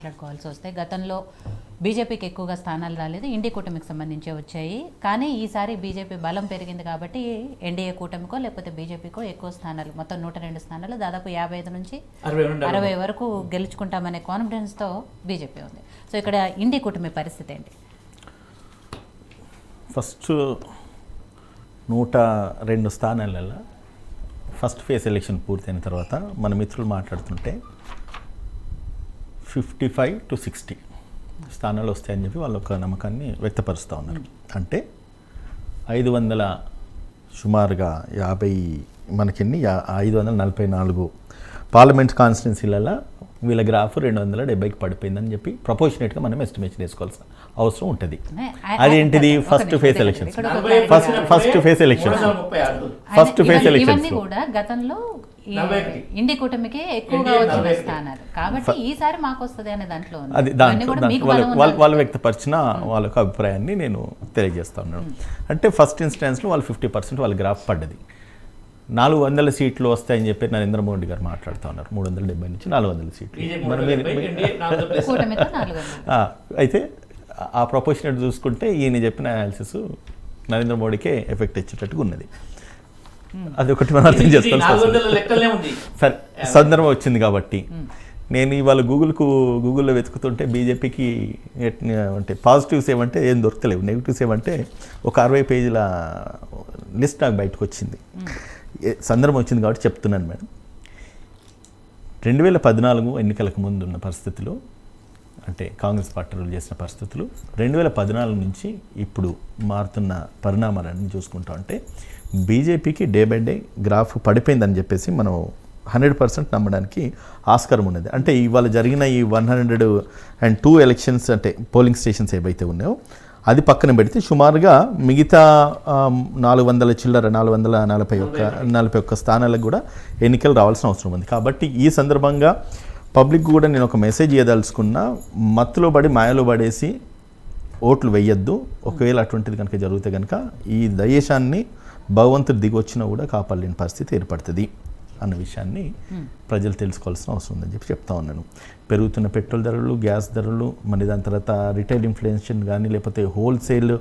మాట్లాడుకోవాల్సి వస్తే గతంలో బీజేపీకి ఎక్కువగా స్థానాలు రాలేదు, ఎన్డీఏ కూటమికి సంబంధించి వచ్చాయి. కానీ ఈసారి బీజేపీ బలం పెరిగింది కాబట్టి ఎన్డీఏ కూటమికో లేకపోతే బీజేపీకో ఎక్కువ స్థానాలు, మొత్తం 102 స్థానాలు, దాదాపు 55 నుంచి 60 వరకు గెలుచుకుంటామనే కాన్ఫిడెన్స్తో బీజేపీ ఉంది. సో ఇక్కడ ఎన్డీఏ కూటమి పరిస్థితి ఏంటి? ఫస్ట్ 102 స్థానాలలో ఫస్ట్ ఫేజ్ ఎలక్షన్ పూర్తయిన తర్వాత మన మిత్రులు మాట్లాడుతుంటే 55 to 60 స్థానాలు వస్తాయని చెప్పి వాళ్ళు ఒక నమ్మకాన్ని వ్యక్తపరుస్తూ ఉన్నారు. అంటే 500 సుమారుగా 50 మనకెన్ని 544 పార్లమెంట్ కాన్స్టిట్యున్సీలలో వీళ్ళ గ్రాఫ్ 270కి పడిపోయిందని చెప్పి ప్రపోర్షనేట్గా మనం ఎస్టిమేషన్ వేసుకోవాల్సిన అవసరం ఉంటుంది. అదేంటిది? ఫస్ట్ ఫేజ్ ఎలక్షన్స్ కూడా గతంలో ఇండి కూటమికి ఎక్కువగా వచ్చిన స్థానాలు కాబట్టి ఈసారి మాకు వస్తుంది అనే దాంట్లో అది వాళ్ళు వ్యక్తపరిచిన వాళ్ళ అభిప్రాయాన్ని నేను తెలియజేస్తా ఉన్నాను. అంటే ఫస్ట్ ఇన్స్టెన్స్లో వాళ్ళు 50% వాళ్ళ గ్రాఫ్ పడ్డది. 400 సీట్లు వస్తాయని చెప్పి నరేంద్ర మోడీ గారు మాట్లాడుతూ ఉన్నారు. 370 నుంచి 400 సీట్లు. అయితే ఆ ప్రపోర్షనేట్ చూసుకుంటే ఈయన చెప్పిన అనాలిసిస్ నరేంద్ర మోడీకే ఎఫెక్ట్ ఇచ్చేటట్టుగా ఉన్నది. అది ఒకటి మనం అర్థం చేసుకోవాలి. సరే, సందర్భం వచ్చింది కాబట్టి నేను ఇవాళ గూగుల్లో వెతుకుతుంటే బీజేపీకి అంటే పాజిటివ్స్ ఏమంటే ఏం దొరకలేవు, నెగిటివ్స్ ఏమంటే ఒక 60 పేజీల లిస్ట్ నాకు బయటకు వచ్చింది. సందర్భం వచ్చింది కాబట్టి చెప్తున్నాను మేడం. 2014 ఎన్నికలకు ముందు ఉన్న పరిస్థితులు, అంటే కాంగ్రెస్ పార్టీ రూల్ చేసిన పరిస్థితులు, 2014 నుంచి ఇప్పుడు మారుతున్న పరిణామాలన్నీ చూసుకుంటా ఉంటే బీజేపీకి డే బై డే గ్రాఫ్ పడిపోయిందని చెప్పేసి మనం 100% నమ్మడానికి ఆస్కారం ఉన్నది. అంటే ఇవాళ జరిగిన ఈ 102 ఎలక్షన్స్ అంటే పోలింగ్ స్టేషన్స్ ఏవైతే ఉన్నాయో అది పక్కన పెడితే సుమారుగా మిగతా 441 స్థానాలకు కూడా ఎన్నికలు రావాల్సిన అవసరం ఉంది. కాబట్టి ఈ సందర్భంగా పబ్లిక్ కూడా నేను ఒక మెసేజ్ ఇవ్వదలుచుకున్నా, మత్తులో పడి మాయలో పడేసి ఓట్లు వేయొద్దు. ఒకవేళ అటువంటిది కనుక జరిగితే కనుక ఈ దేశాన్ని భగవంతుడు దిగొచ్చినా కూడా కాపాడలేని పరిస్థితి ఏర్పడుతుంది అన్న విషయాన్ని ప్రజలు తెలుసుకోవాల్సిన అవసరం ఉందని చెప్పి చెప్తా ఉన్నాను. పెరుగుతున్న పెట్రోల్ ధరలు, గ్యాస్ ధరలు, మరి దాని తర్వాత రిటైల్ ఇన్ఫ్లేషన్ కానీ లేకపోతే హోల్సేల్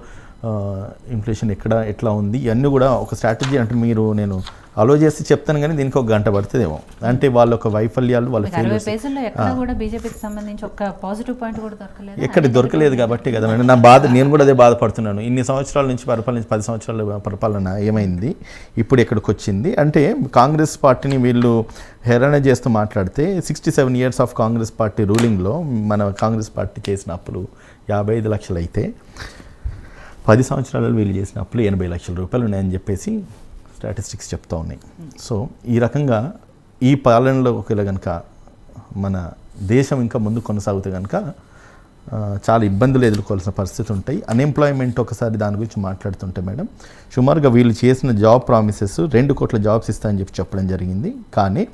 ఇన్ఫ్లేషన్ ఎట్లా ఉంది, ఇవన్నీ కూడా ఒక స్ట్రాటజీ. అంటే నేను అలో చేసి చెప్తాను కానీ దీనికి ఒక గంట పడుతుందేమో. అంటే వాళ్ళ ఒక వైఫల్యాలు, వాళ్ళ ఎక్కడ దొరకలేదు కాబట్టి కదా మేడం నా బాధ. నేను కూడా అదే బాధపడుతున్నాను. ఇన్ని సంవత్సరాల నుంచి 10 సంవత్సరాల పరిపాలన ఏమైంది, ఇప్పుడు ఎక్కడికి వచ్చింది అంటే కాంగ్రెస్ పార్టీని వీళ్ళు హెరాన చేస్తూ మాట్లాడితే 67 years ఆఫ్ కాంగ్రెస్ పార్టీ రూలింగ్లో మన కాంగ్రెస్ పార్టీ చేసిన అప్పులు 55 లక్షలు అయితే 10 సంవత్సరాలలో వీళ్ళు చేసిన అప్పులు 80 లక్షల రూపాయలు ఉన్నాయని చెప్పేసి స్టాటిస్టిక్స్ చెప్తూ ఉన్నాయి. సో ఈ రకంగా ఈ పాలనలో ఒకవేళ కనుక మన దేశం ఇంకా ముందు కొనసాగితే కనుక చాలా ఇబ్బందులు ఎదుర్కోవాల్సిన పరిస్థితి ఉంటాయి. అన్ఎంప్లాయ్మెంట్ ఒకసారి దాని గురించి మాట్లాడుతుంటే మేడం, సుమారుగా వీళ్ళు చేసిన జాబ్ ప్రామిసెస్ 2 కోట్ల జాబ్స్ ఇస్తాయని చెప్పడం జరిగింది. కానీ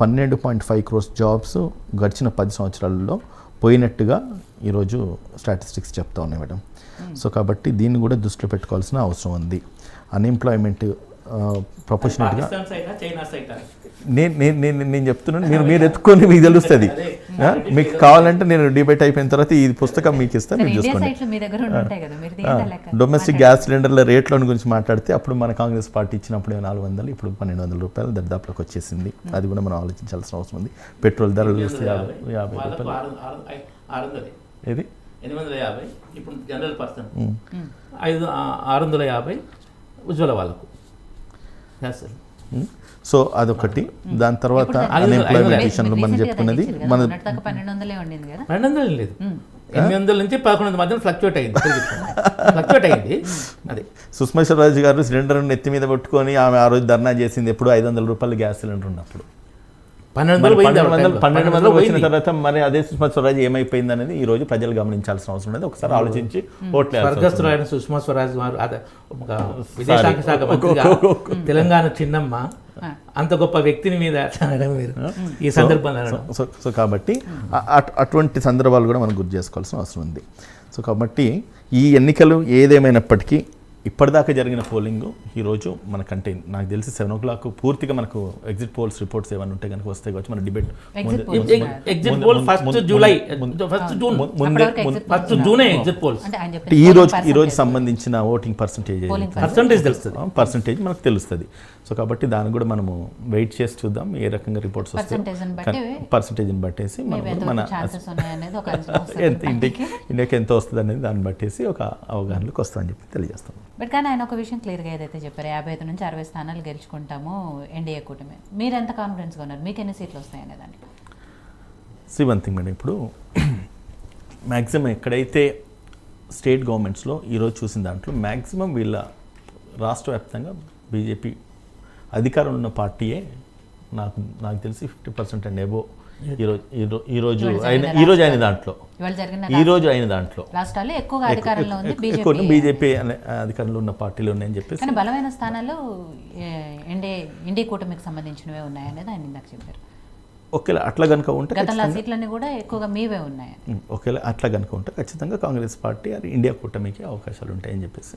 12.5 crores జాబ్స్ గడిచిన 10 సంవత్సరాలలో పోయినట్టుగా ఈరోజు స్టాటిస్టిక్స్ చెప్తా ఉన్నాయి మేడం. సో కాబట్టి దీన్ని కూడా దృష్టిలో పెట్టుకోవాల్సిన అవసరం ఉంది. అన్ఎంప్లాయ్మెంట్ ప్రొఫెషనల్గా నేను చెప్తున్నాను, మీరు ఎత్తుకొని మీకు తెలుస్తుంది. మీకు కావాలంటే నేను డిబేట్ అయిపోయిన తర్వాత ఈ పుస్తకం మీకు ఇస్తాను, మీరు చూసుకోండి. డొమెస్టిక్ గ్యాస్ సిలిండర్ల రేట్ల గురించి మాట్లాడితే అప్పుడు మన కాంగ్రెస్ పార్టీ ఇచ్చినప్పుడు 400, ఇప్పుడు 1200 రూపాయలు దరిదాపులకు వచ్చేసింది. అది కూడా మనం ఆలోచించాల్సిన అవసరం ఉంది. పెట్రోల్ ధరలు చూస్తే 50 రూపాయలు, ఏది 850, ఇప్పుడు జనరల్ పర్సన్ 650 ఉజ్వల వాళ్ళకు. సో అదొకటి. దాని తర్వాత అన్ఎంప్లాయ్మెంట్ విషయంలో మనం చెప్పుకున్నది మన 1200 లేదు, 800 నుంచి 1100 మధ్యలో ఫ్లక్చువేట్ అయింది. అది సుష్మా స్వరాజ్ గారు సిలిండర్ నెత్తి మీద పెట్టుకొని ఆమె ఆ రోజు ధర్నా చేసింది ఎప్పుడు 500 రూపాయలు గ్యాస్ సిలిండర్ ఉన్నప్పుడు. 1200 వచ్చిన తర్వాత మరి అదే సుష్మా స్వరాజ్ ఏమైపోయింది అనేది ఈ రోజు ప్రజలు గమనించాల్సిన అవసరం ఉన్నది. ఒకసారి ఆలోచించి ఓట్లు. సుష్మా స్వరాజ్ విదేశాంగ శాఖ మంత్రిగా తెలంగాణ చిన్నమ్మ అంత గొప్ప వ్యక్తిని మీద ఈ సందర్భంలో. సో కాబట్టి అటువంటి సందర్భాలు కూడా మనం గుర్తు చేసుకోవాల్సిన అవసరం ఉంది. సో కాబట్టి ఈ ఎన్నికలు ఏదేమైనప్పటికీ ఇప్పటిదాకా జరిగిన పోలింగ్ ఈరోజు మనకంటే నాకు తెలిసి 7 o'clock పూర్తిగా మనకు ఎగ్జిట్ పోల్స్ రిపోర్ట్స్ ఏమైనా ఉంటే కనుక వస్తాయి కావచ్చు మన debate Exit polls. Exit poll first July first June first జూనే ఎగ్జిట్ పోల్స్ అంటే ఆయన ఈ చెప్పింది రోజు సంబంధించిన ఓటింగ్ పర్సంటేజ్ పర్సంటేజ్ తెలుస్తుంది పర్సంటేజ్ మనకు తెలుస్తుంది. సో కాబట్టి దానికి కూడా మనము వెయిట్ చేసి చూద్దాం ఏ రకంగా రిపోర్ట్స్ వస్తాయి. పర్సంటేజ్ని బట్టేసి మనం కూడా మన ఛాన్సెస్ ఉన్నాయనేది ఒక అంచనా వస్తుంది. ఇండియాకి ఎంత వస్తుంది అనేది దాన్ని బట్టేసి ఒక అవగాహనలోకి వస్తుందని చెప్పి తెలియజేస్తాం. బట్ కానీ ఆయన ఒక విషయం క్లియర్గా ఏదైతే చెప్పారు 55 నుంచి 60 స్థానాలు గెలుచుకుంటాము ఎన్డీఏ కూటమి, మీరు ఎంత కాన్ఫిడెన్స్గా ఉన్నారు, మీకు ఎన్ని సీట్లు వస్తాయి అనే దాంట్లో? వన్ థింగ్ మేడం, ఇప్పుడు మ్యాక్సిమం ఎక్కడైతే స్టేట్ గవర్నమెంట్స్లో ఈరోజు చూసిన దాంట్లో మ్యాక్సిమం వీళ్ళ రాష్ట్ర వ్యాప్తంగా బీజేపీ అధికారంలో ఉన్న పార్టీయే నాకు తెలిసి 50% అండ్ అబోవ్ ఈరోజు అయిన దాంట్లో ఇవాళ జరిగిన రాష్ట్రాల్లో ఎక్కువగా అధికారంలో ఉంది బీజేపీ అనే అధికారంలో ఉన్న పార్టీలు ఉన్నాయని చెప్పేసి, కానీ బలమైన స్థానాలు ఎన్డీఏ కూటమికి సంబంధించినవే ఉన్నాయనేది ఆయన ఇందాక చెప్పారు. ఒకవేళ అట్లా కనుక ఉంటే గతంలో సీట్లన్నీ కూడా ఎక్కువగా మీవే ఉన్నాయి. ఒకవేళ అట్లా కనుక ఉంటే ఖచ్చితంగా కాంగ్రెస్ పార్టీ అది ఇండియా కూటమికి అవకాశాలు ఉంటాయని చెప్పేసి